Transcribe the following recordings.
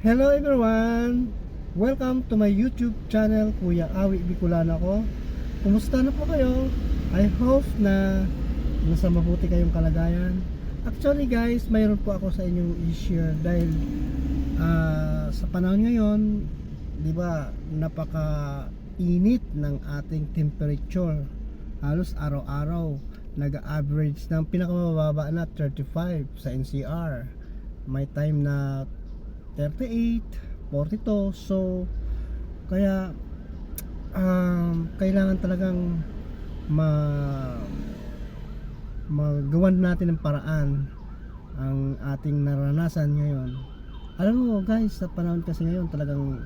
Hello everyone! Welcome to my YouTube channel, Kuya Awi Bicolana ko. Kumusta na po kayo? I hope na nasa mabuti kayong kalagayan. Actually guys, mayroon po ako sa inyong i-share dahil sa panahon ngayon, di ba, napaka-init ng ating temperature. Halos araw-araw nag-average ng pinakamababa na 35 sa NCR. May time na 38, 42. So kaya kailangan talagang magawan natin ng paraan ang ating naranasan ngayon. Alam mo guys, sa panahon kasi ngayon talagang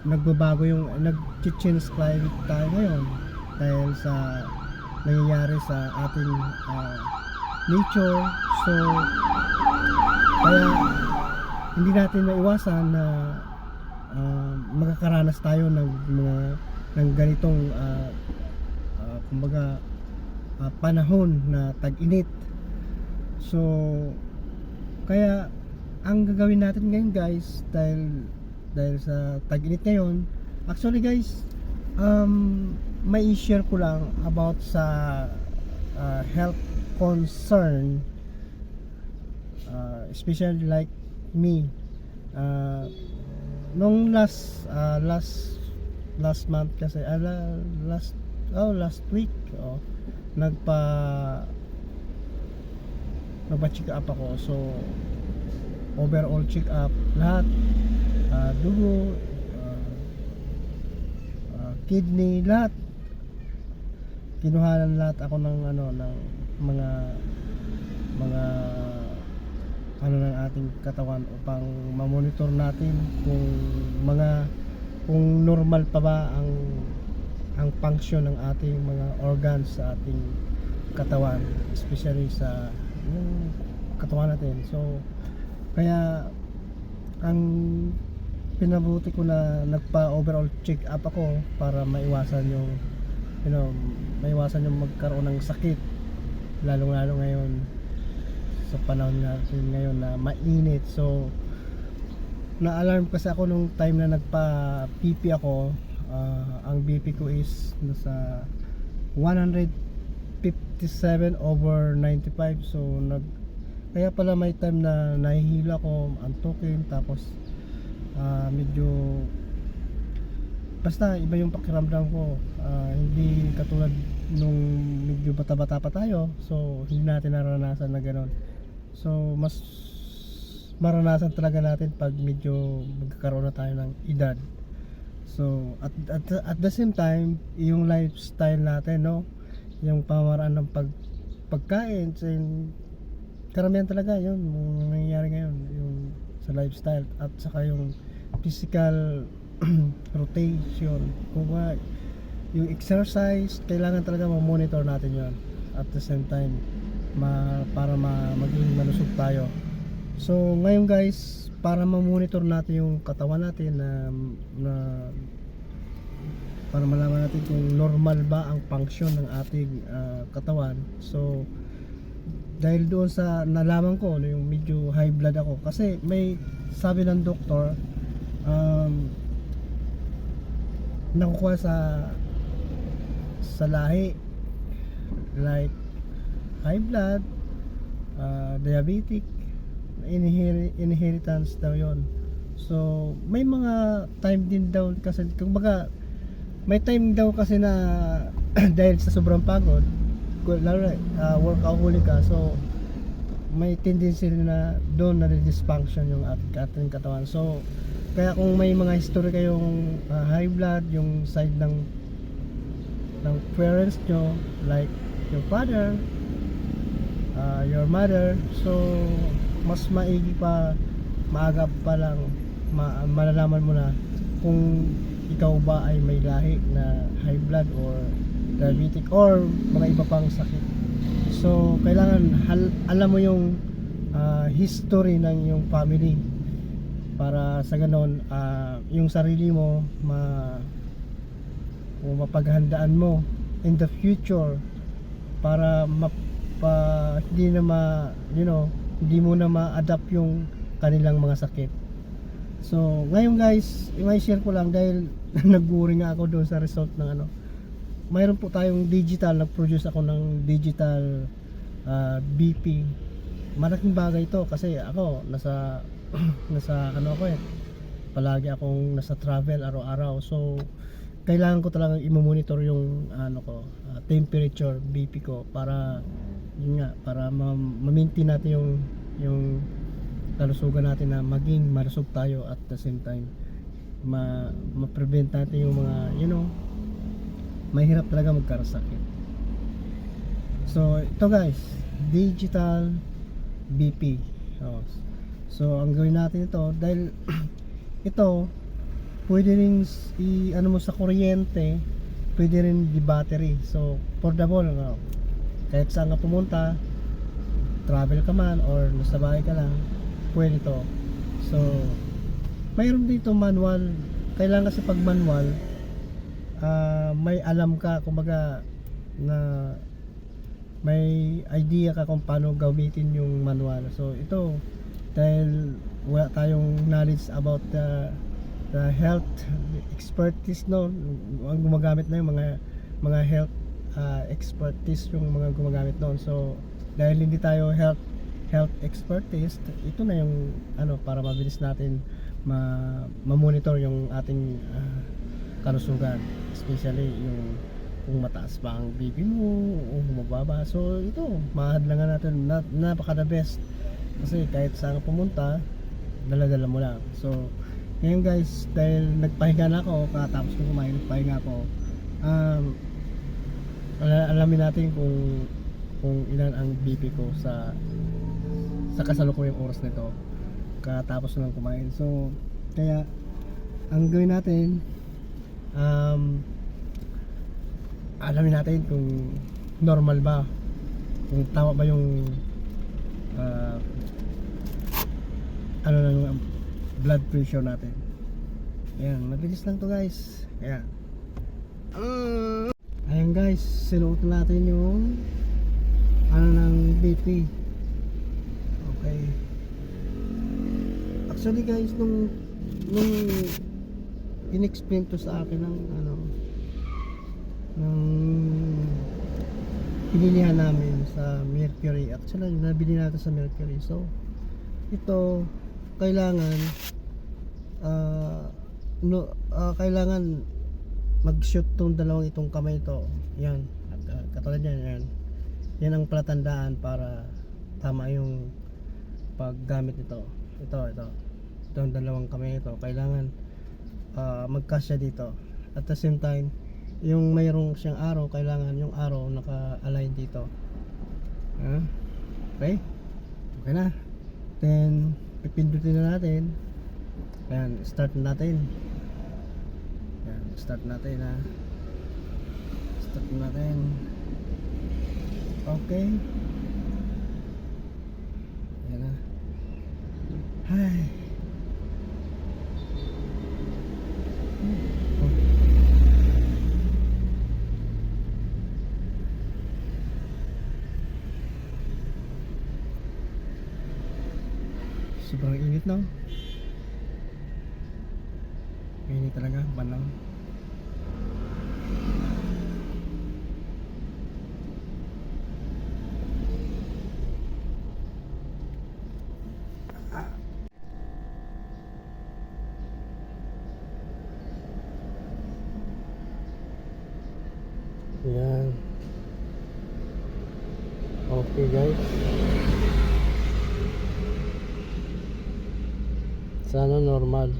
nagbabago yung nag-change climate tayo ngayon dahil sa nangyayari sa ating nature. So kaya hindi natin maiwasan na magkakaranas tayo ng ganitong kumbaga panahon na tag-init. So kaya ang gagawin natin ngayon guys, dahil sa tag-init ngayon, actually guys, may i-share ko lang about sa health concern, especially like me. Nung last month kasi last week, nagpa-check up ako. So overall check up lahat, dugo, kidney, lahat kinuhanan lahat ako ng ng mga ng ating katawan upang ma-monitor natin kung normal pa ba ang function ng ating mga organs sa ating katawan, especially sa yung katawan natin. So kaya ang pinabuti ko na nagpa-overall check up ako para maiwasan yung maiwasan yung magkaroon ng sakit, lalo ngayon sa panahon natin ngayon na mainit. So na-alarm kasi ako nung time na nagpa-PP ako. Ang BP ko is nasa 157/95. So kaya pala may time na nahihilo ako, antukin, tapos medyo basta iba yung pakiramdam ko. Hindi katulad nung medyo bata-bata pa tayo, so hindi natin naranasan na gano'n. So mas maranasan talaga natin pag medyo magkakaroon na tayo ng edad. So at the same time, yung lifestyle natin, yung pamaraan ng pagkain, so karamihan talaga yun yung nangyayari ngayon, yung sa lifestyle, at saka yung physical rotation. Kung yung exercise, kailangan talaga ma-monitor natin yon at the same time para maging malusog tayo. So ngayon guys, para ma-monitor natin yung katawan natin na para malaman natin kung normal ba ang function ng ating katawan. So dahil doon sa nalaman ko yung medyo high blood ako, kasi may sabi ng doktor, nakukuha sa lahi, like high blood, diabetic, inheritance daw yon. So may mga time din daw kasi, kumbaga may time daw kasi na dahil sa sobrang pagod, lalo na workaholic ka, so may tendency na doon na dysfunction yung ating katawan. So kaya kung may mga history kayong high blood, yung side ng parents nyo, like your father, your mother, so mas maigi pa, maaga pa lang malalaman mo na kung ikaw ba ay may lahi na high blood or diabetic or mga iba pang sakit. So kailangan alam mo yung history ng yung family, para sa ganon yung sarili mo mapaghandaan mo in the future, para hindi mo na ma-adapt yung kanilang mga sakit. So ngayon guys, i-share ko lang dahil nag-worry nga ako doon sa result ng ano. Mayroon po tayong digital, nag-produce ako ng digital BP. Malaking bagay ito kasi ako nasa nasa ano ako palagi akong nasa travel araw-araw. So kailangan ko talagang i-monitor yung ano ko, temperature, BP ko para yun nga, para ma-maintain natin yung kalusugan natin na maging malusog tayo at the same time ma-prevent natin yung mga mahirap talaga magkasakit. So ito guys, digital BP. So ang gawin natin ito dahil ito pwede rin ano mo sa kuryente, pwede rin di battery. So portable, kahit saan ka pumunta, travel ka man or nasa bahay ka lang, pwede to. So mayroon dito manual. Kailangan kasi pag manual, may alam ka, kumbaga na may idea ka kung paano gamitin yung manual. So ito, dahil wala tayong knowledge about the health expertise, no, ang gumagamit na yung mga health expertise yung mga gumagamit noon. So dahil hindi tayo health expertise, ito na yung ano para mabilis natin ma-monitor yung ating kalusugan, especially yung kung mataas ba ang BP mo o mababa. So ito, mahadlangan natin, napaka the best kasi kahit saan ka pumunta, dala-dala mo lang. So ngayon guys, dahil nagpahinga na ako, katapos ko kumain, nagpahinga ako, alamin natin kung ilan ang BP ko sa kasalukuyang oras nito katapos lang kumain. So kaya ang gawin natin, alamin natin kung normal ba, kung tama ba yung ano lang yung blood pressure natin. Ayan, mabilis lang to guys. Ayan. Ayan guys, sinuot natin yung ano ng BP. Okay. Actually guys, nung in-explain to sa akin ng ng pinilihan namin sa Mercury. Actually, nabili natin sa Mercury. So ito kailangan kailangan mag-shoot tong dalawang itong kamay ito. Yan, katulad yan. Yan ang palatandaan para tama yung paggamit nito. Itong dalawang kamay ito kailangan magkasya dito. At the same time, yung mayroong siyang arrow, kailangan yung arrow naka-align dito. Okay? Okay na. Then pipindutin na natin. Ayan, start natin. Ayan, start natin ha. Start natin. Okay. Ayan na. Hi. Sobrang init, no? Init talaga, banang. Yan. Okay guys. Sana normal.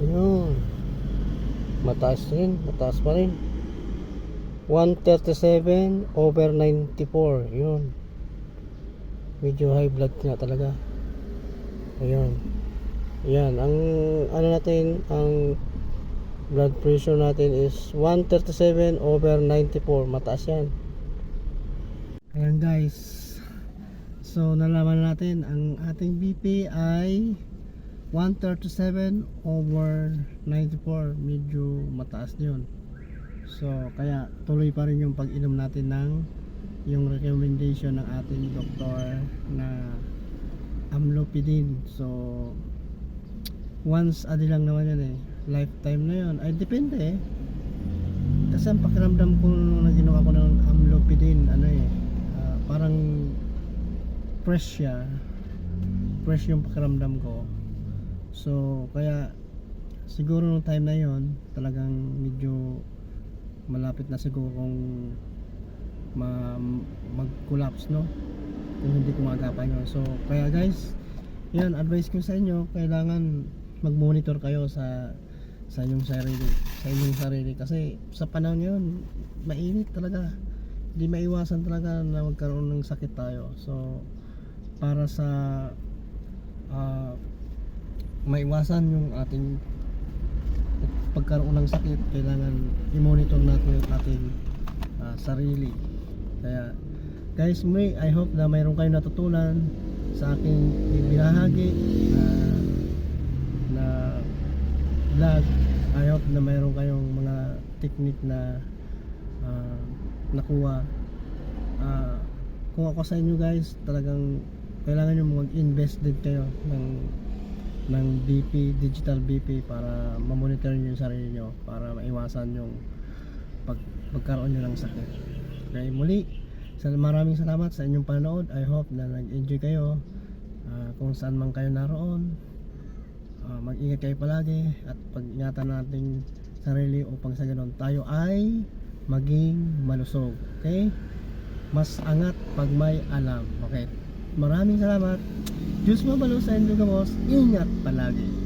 Ayun. Mataas pa rin. 137/94. Yun. Medyo high blood nga talaga. Ayun. Yan, ang ano natin, ang blood pressure natin is 137/94. Mataas yan. Ayan guys, so nalaman natin ang ating BP ay 137/94. Medyo mataas yun. So kaya tuloy pa rin yung pag-inom natin ng yung recommendation ng ating doktor na amlopidine. So once a day lang naman yan eh, lifetime na yun. Ay depende eh, kasi ang pakiramdam ko nung nag-inom ako ng amlopidine, ano eh, parang fresh siya, fresh yung pakiramdam ko. So kaya siguro nung time na yon talagang medyo malapit na siguro kung mag-collapse, no, kung hindi ko maagapan yun. So kaya guys, yan advice ko sa inyo, kailangan mag-monitor kayo sa inyong sarili, kasi sa panahon ngayon mainit talaga, hindi maiwasan talaga na magkaroon ng sakit tayo. So para sa maiwasan yung ating pagkaroon ng sakit, kailangan i-monitor natin yung ating sarili. Kaya guys, I hope na mayroon kayong natutunan sa aking binahagi na vlog. I hope na mayroon kayong mga technique na nakuha. Kung ako sa inyo guys, talagang kailangan nyo mag-invest din kayo ng BP, digital BP, para ma-monitor nyo yung sarili nyo, para maiwasan yung pagkaroon nyo ng sakit. Okay, muli, maraming salamat sa inyong panonood. I hope na nag-enjoy kayo kung saan man kayo naroon. Mag-ingat kayo palagi at pag-ingatan natin sarili upang sa ganun tayo ay maging malusog. Okay? Mas angat pag may alam. Okay? Maraming salamat. Diyos mabalo sa inyo, gamos. Ingat palagi.